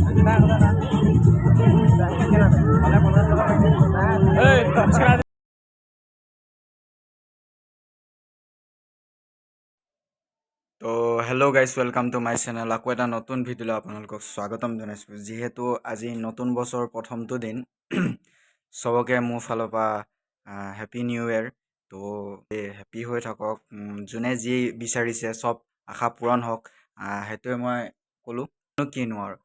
নাগিলা তো hello' guys welcome to my channel. আকৌ এটা নতুন ভিডিঅ'লৈ আপোনালোকক স্বাগতম জনাইছোঁ। যিহেতু আজি নতুন বছৰ প্ৰথমটো দিন চবকে মোৰ ফালৰ পৰা হেপী নিউ ইয়েৰ। তো হেপী হৈ থাকক, যোনে যি বিচাৰিছে চব আশা পূৰণ হওক, সেইটোৱে মই ক'লোঁ। কিনো আৰু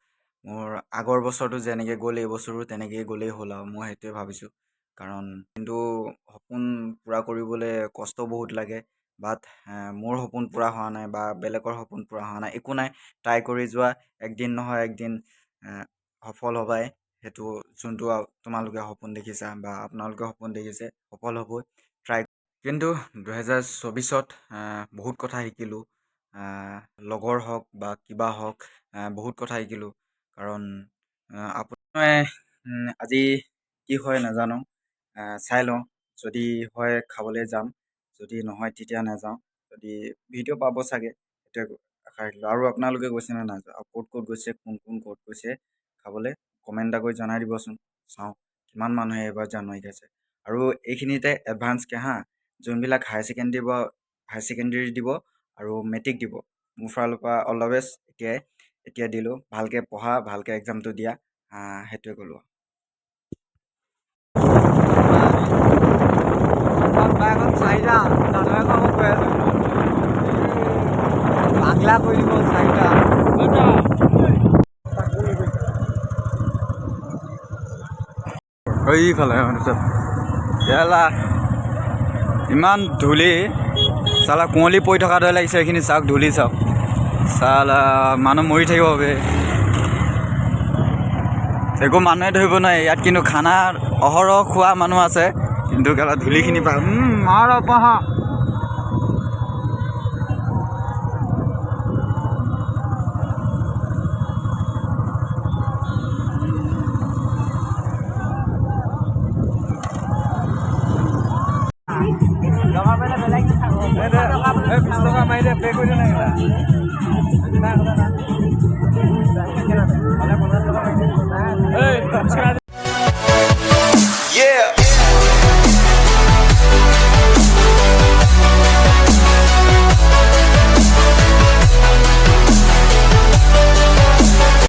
মোৰ আগৰ বছৰটো যেনেকৈ গ'ল এই বছৰো তেনেকৈয়ে গ'লেই হ'ল আৰু মই সেইটোৱে ভাবিছোঁ। কাৰণ কিন্তু সপোন পূৰা কৰিবলৈ কষ্ট বহুত লাগে। বাট মোৰ সপোন পূৰা হোৱা নাই বা বেলেগৰ সপোন পূৰা হোৱা নাই, একো নাই। ট্ৰাই কৰি যোৱা, একদিন নহয় একদিন সফল হ'বাই। সেইটো যোনটো তোমালোকে সপোন দেখিছা বা আপোনালোকে সপোন দেখিছে সফল হ'বই। ট্ৰাই কিন্তু 2024ত বহুত কথা শিকিলোঁ। লগৰ হওক বা কিবা হওক, বহুত কথা শিকিলোঁ। কাৰণ আপোনাৰ আজি কি হয় নাজানো, চাই লওঁ। যদি হয় খাবলৈ যাম, যদি নহয় তেতিয়া নাযাওঁ। যদি ভিডিঅ' পাব চাগে, সেইটোৱে আশা ৰাখিলোঁ। আৰু আপোনালোকে গৈছে নে নাযাওঁ, ক'ত ক'ত গৈছে, কোন কোন ক'ত গৈছে খাবলৈ কমেণ্ট এটা কৰি জনাই দিবচোন। চাওঁ কিমান মানুহে এইবাৰ জানুৱাৰীত আছে। আৰু এইখিনিতে এডভান্সকৈ যোনবিলাক হায়াৰ ছেকেণ্ডেৰী দিব আৰু মেট্ৰিক দিব, মোৰ ফালৰ পৰা অল দ্য বেষ্ট। এতিয়া দিলোঁ, ভালকৈ পঢ়া, ভালকৈ এক্সামটো দিয়া, সেইটোৱে ক'লোঁ। চাৰিটা পাগলা কৰি দিব চাৰিটা। এইফালে ইমান ধূলি, চালা কুঁৱলী পৰি থকা দৰে লাগিছে। এইখিনি চাওক, ধূলি চাওক, চালা মানুহ মৰি থাকিব বে। একো মানুহে ধৰিব নোৱাৰে ইয়াত, কিন্তু খানা অহৰহ খোৱা মানুহ আছে, কিন্তু কেলা ধূলিখিনি পাই মাৰ পাহা। $20 মাৰিলে পে' কৰি নাহিলা।